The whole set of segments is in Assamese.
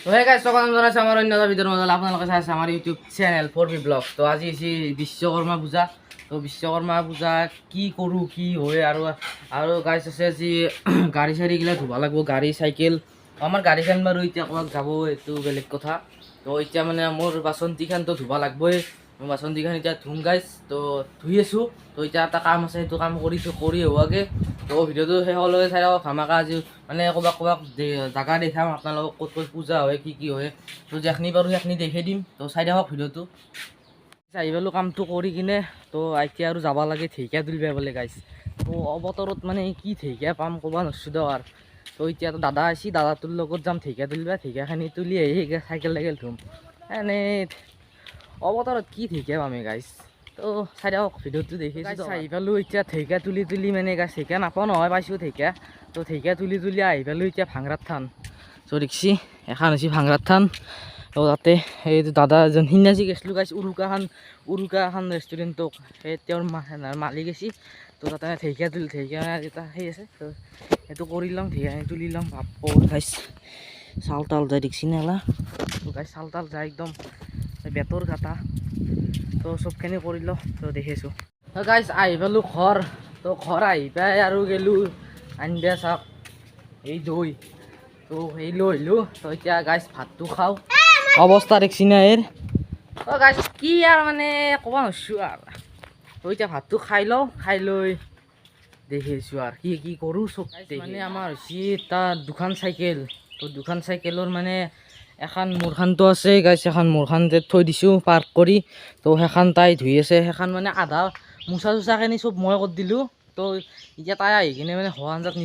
তো হে গাইস সকল জানাইছে আমার অন্য এটা ভিডিওর মধ্যে আপনাদের কাছে আছে আমার ইউটিউব চ্যানেল 4B ব্লগ। তো আজি এসি বিশ্বকর্মা পূজা। তো বিশ্বকর্মা পূজা কি কৰোঁ কি হয় আৰু গাইস আছে আজি গাড়ী চাড়ীগিলা ধুবা লাগব, গাড়ী চাইকেল। আমাৰ গাড়ীখান বাৰু এতিয়া ক'ৰবাত যাব এইটো বেলেগ কথা। তো এতিয়া মানে মোৰ বাচন্তিখানতো ধুবা লাগবই। মই বাচন্তিখান এতিয়া ধুম গাইছ। তো ধুই আছোঁ। তো এতিয়া এটা কাম আছে, সেইটো কাম কৰি হোৱাকৈ তো ভিডিঅ'টো শেষলৈ চাই থাকক। ধামাকা আজি মানে ক'ৰবাত জাগা দেখাম আপোনালোকক, ক'ত ক'ত পূজা হয় কি হয়। তো যেখিনি পাৰোঁ সেইখিনি দেখাই দিম। তো চাই থাকক ভিডিঅ'টো। আহি পালোঁ কামটো কৰি কিনে। তো এতিয়া আৰু যাব লাগে ঢেকীয়া তুলিব বোলে গাইছ। তো অবতৰত মানে কি ঢেকীয়া পাম ক'ব নোৱাৰিছোঁ দিয়ক। আৰু তো এতিয়াতো দাদা আহিছে, দাদাটোৰ লগত যাম ঢেকীয়া তুলিব। ঢেকীয়াখিনি তুলি আহি চাইকেল ধুম। এনেই অবতৰত কি ঢেকীয়া পামে গাইছ। তো চাই থাকক ভিডিঅ'টো দেখি আহি পালোঁ। এতিয়া ঢেকীয়া তুলি মানে গাইছ ঢেকীয়া নাপাওঁ নহয়, পাইছোঁ ঢেকীয়া। তো ঢেকীয়া তুলি আহি পালোঁ এতিয়া ভাংৰাত থান। তো দেখছি এখন হৈছে ভাংৰাত থান। তো তাতে এই দাদা এজন সিদিনা গৈছিলোঁ গাইছ উৰুকা খান ৰেষ্টুৰেণ্টক, সেই তেওঁৰ মালিক গৈছি। তো তাতে ঢেকীয়া এটা সেই আছে, তো সেইটো কৰি ল'ম, ঢেকীয়াখিনি তুলি ল'ম। বাপ্পো গাইছ চাউল তাউল যায় দেখছি নেলা। তো গাইছ চাউল তাউল যায় একদম বেতৰ কাটা। তো চবখিনি কৰি লওঁ। তো দেখিছোঁ গাইছ আহি পালোঁ ঘৰ। তো ঘৰ আহি পাই আৰু গ'লোঁ আনিবা চাওক এই দৈ। তো সেই লৈ আহিলোঁ। তো এতিয়া গাইছ ভাতটো খাওঁ। অৱস্থা দেখছি না এৰ। তো গাইছ কি আৰু মানে ক'ব নোৱাৰিছোঁ আৰু। তো এতিয়া ভাতটো খাই লওঁ, খাই লৈ দেখিছোঁ আৰু কি কৰোঁ চব। মানে আমাৰ হৈছে এটা দুখন চাইকেল। তো দুখন চাইকেলৰ মানে এখন মোৰখানটো আছে গাইছ, এখন মোৰখান থৈ দিছোঁ পাৰ্ক কৰি। তো সেইখন তাই ধুই আছে, সেইখন মানে আধা মোচা চোচাখিনি চব মই কৰি দিলোঁ। তো এতিয়া তাই আহি কিনে মানে হোৱা আঞ্জাত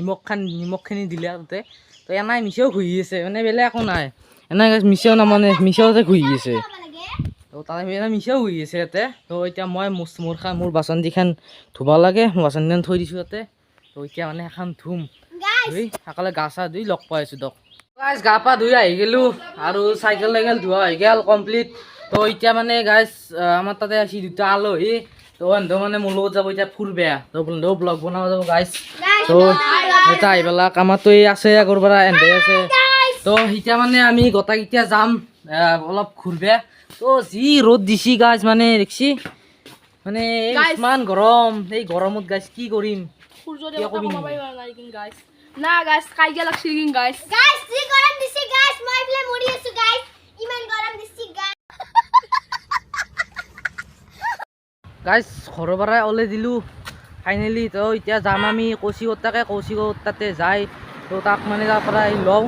নিমখখিনি দিলে তাতে। তো এনাই মিছাও ঘঁহি আছে, মানে বেলেগ একো নাই। এনাই গাইছ মিছাও নামানে, মিছাওতে ঘঁহি আছে। তো তাই মিছাও ঘঁহি আছে ইয়াতে। তো এতিয়া মই মোৰ বাচন্তিখন ধুব লাগে, বাচন্তিখন থৈ দিছোঁ তাতে। তো এতিয়া মানে এখন ধুম, ধুই সকলোৱে গা চা ধুই লগ পাই আছোঁ দিয়ক। গাইছ গা পা ধুই আহি গ'লোঁ আৰু চাইকেল ধোৱা হৈ গ'ল কমপ্লিট। তো এতিয়া মানে গাইছ আমাৰ তাতে আছে দুটা আলহী। তো সিহঁতেও মানে মোৰ লগত যাব এতিয়া ফুৰিব। তো সিহঁতেও ব্লগ বনাব যাব গাইছ। তো এতিয়া আহি পেলাই আমাৰতো এই আছে আগৰ পৰা এহঁতে আছে। তো এতিয়া মানে আমি গোটেইকেইটা যাম অলপ ঘূৰিব। তো যি ৰ'দ দিছি গাইছ মানে দেখছি, মানে ইমান গৰম। এই গৰমত গাইছ কি কৰিম। না গাইস কাইজা লাগছে কিন গাইস জি গরম দিছি গাইস মই বলে মরি আছো গাইস ইমান গরম দিছি গাইছ ঘৰৰ পৰাই ওলাই দিলোঁ ফাইনেলি। তো এতিয়া যাম আমি কৌশিকৰ তাতে যাই। তো তাক মানে তাৰ পৰাই লওঁ।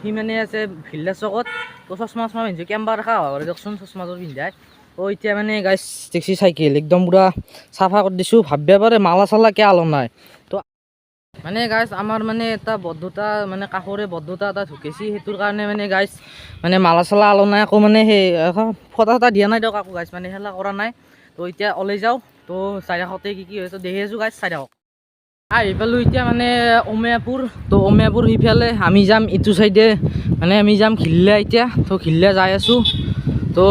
সি মানে আছে ভিল্লা চকত। তো চশমা পিন্ধিছোঁ, কেম্বাৰ দেখা হ'ব পাৰে দিয়কচোন চশমাযোৰ পিন্ধাই। তো এতিয়া মানে গাইছ টেক্সি চাইকেল একদম পূৰা চাফা কৰি দিছোঁ। ভাবিব পাৰে মালা চালা কিয় আলো নাই। তো মানে গাইছ আমাৰ মানে এটা বদ্ধতা, মানে কাষৰে বদ্ধতা এটা ঢুকিছি, সেইটোৰ কাৰণে মানে গাইছ মানে মালা চালা আলো নাই আকৌ, মানে সেই ফটা দিয়া নাই দিয়ক আকৌ গাইছ, মানে সেলা কৰা নাই। তো এতিয়া ওলাই যাওঁ। তো চাই থাকোঁতে কি হৈছে দেখি আছোঁ গাইছ, চাই থাকক। আহি পালোঁ এতিয়া মানে অমেয়াপুৰ। তো অমেয়াপুৰ সিফালে আমি যাম ইটো চাইডে, মানে আমি যাম ঘিল্লা এতিয়া। তো ঘিল্লা যাই আছোঁ। তো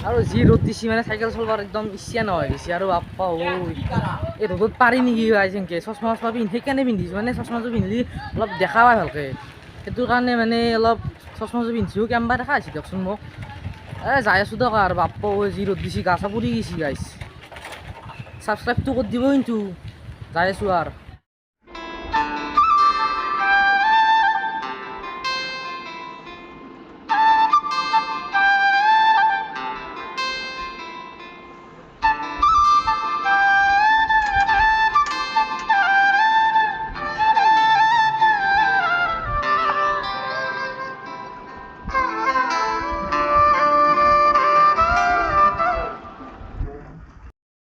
আৰু যি ৰ'দ দিছি মানে চাইকেল চলাবৰ একদম ইচ্ছা নহয় দিছে। আৰু বাপ্পা এই ৰ'দত পাৰি নেকি গাইছ এনেকৈ চশমা সেইকাৰণে পিন্ধিছোঁ, মানে চশমাযোৰ পিন্ধিলে অলপ দেখা পায় ভালকৈ। সেইটো কাৰণে মানে অলপ চশমাযোৰ পিন্ধিছোঁ, কেম্বা দেখা হৈছে দিয়কচোন মোক। যাই আছোঁ দিয়ক আৰু বাপ্পা যি ৰ'দ দিছি গা চা পুৰি গৈছি গাইছ। ছাবস্ক্ৰাইবটো কৰি দিব কিন্তু। যাই আছোঁ আৰু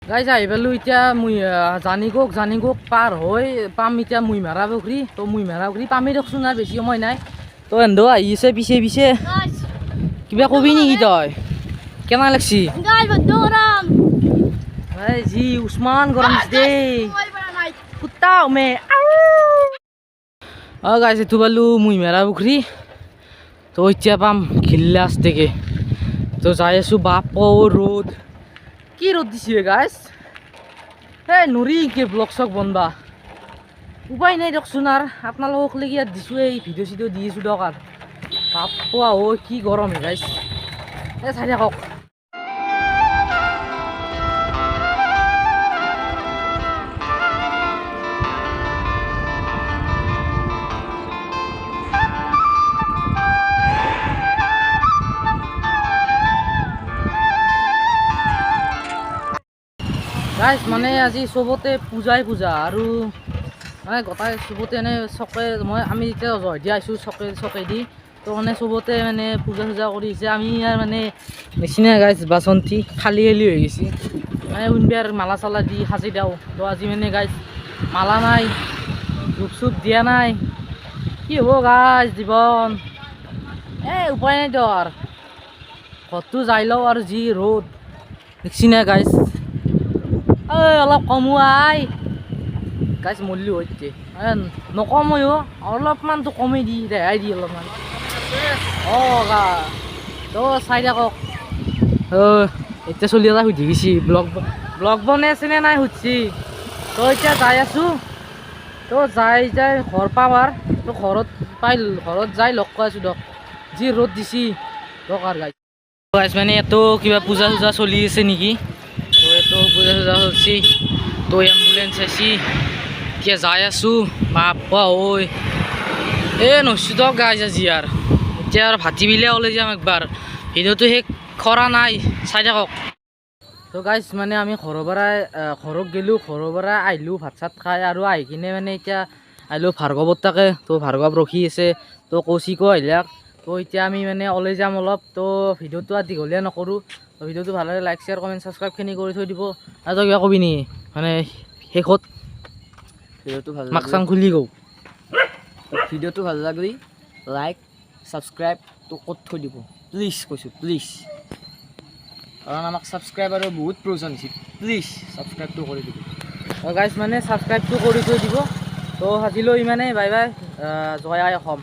গাইছ আহি পালোঁ এতিয়া জানিগোক পাৰ হৈ পাম এতিয়া মুইমাৰা পুখুৰী। তো মুইমাৰা পুখুৰী পামেই দিয়কচোন, আৰু বেছি সময় নাই। তো এন্দো আহি আছে পিছে কিবা কবি নেকি তই? কেনে লাগছি? যি উচমান গৰম দিছে দেই কুত্তা মে। গাইছ এইটো পালোঁ মুইমাৰা পুখুৰী। তো এতিয়া পাম ঘিল্লা আস্তেকে। তো যাই আছোঁ। বাপ্পা ৰ'দ, কি ৰ'দ দিছে গাইছ। নৰি কি ব্লগ চক বনবা উপায় নাই দিয়কচোন। আৰু আপোনালোকক লাগি ইয়াত দিছোঁ, এই ভিডিঅ' চিডিঅ' দি আছোঁ দিয়ক। আৰু বাপ্পা ঐ কি গৰম গাইছ এই চাই থাকক গাইছ মানে আজি চবতে পূজাই পূজা আৰু মানে গোটাই চবতে এনে আমি এতিয়া জয়দি আহিছোঁ চকেদি তো মানে চবতে মানে পূজা চূজা কৰিছে আমি ইয়াৰ মানে নিচিনা গাইছ বাচন্তি খালি হৈ গৈছে মানে উনবিয়াৰ মালা চালা দি সাজি দিওঁ তো আজি মানে গাইছ মালা নাই ধূপ চুপ দিয়া নাই কি হ'ব গাইছ জীৱন উপায় নাই তোৰ ঘৰটো যাই লওঁ আৰু যি ৰ'দ নিচিনা গাইছ অলপ কমোৱাই গাইছ মূল্য হৈছে নকময়ো অলপমানতো কমেই দি ৰেহাই দি অলপমান গা তো চাই থাকক এতিয়া চলি এটা সুধি গৈছি ব্লগ বনাই আছেনে নাই সুধছি তো এতিয়া যাই আছোঁ তো যাই ঘৰ পাম তো ঘৰত যাই লগ পাই আছোঁ দক যি ৰ'দ দিছি দক আৰু গাইছ মানে এইটো কিবা পূজা চূজা চলি আছে নেকি তো এইটো পূজা চূজা চলছি তো এম্বুলেঞ্চ আছি এতিয়া যাই আছোঁ বাপ্পা ঐ নচো দক গাইছ আজি আৰু এতিয়া আৰু ভাটিবিলে ওলাই যাম একবাৰ ভিডিঅ'টো শেষ কৰা নাই চাই থাকক তো গাইছ মানে আমি ঘৰত গ'লোঁ ঘৰৰ পৰা আহিলোঁ ভাত চাত খাই আৰু আহি কিনে মানে এতিয়া আহিলোঁ ভাৰ্গৱৰ তাকে তো ভাৰ্গৱ ৰখি আছে তো কৌশিকো আহিলাক তো এতিয়া আমি মানে ওলাই যাম অলপ তো ভিডিঅ'টো আৰু দীঘলীয়া নকৰোঁ তো ভিডিঅ'টো ভাল লাগে লাইক শ্বেয়াৰ কমেণ্ট ছাবস্ক্ৰাইবখিনি কৰি থৈ দিব আৰু তই কিবা কবি নেকি মানে শেষত ভিডিঅ'টো ভাল মাক চাং খুলি গৌ ভিডিঅ'টো ভাল লাগলি লাইক ছাবস্ক্ৰাইবটো ক'ত থৈ দিব প্লিজ কৈছোঁ প্লিজ কাৰণ আমাক ছাবস্ক্ৰাইবাৰৰ বহুত প্ৰয়োজন হৈছে প্লিজ ছাবস্ক্ৰাইবটো কৰি দিব গাইছ মানে ছাবস্ক্ৰাইবটো কৰি থৈ দিব তো আজিলৈ ইমানেই বাই বাই জয় আই অসম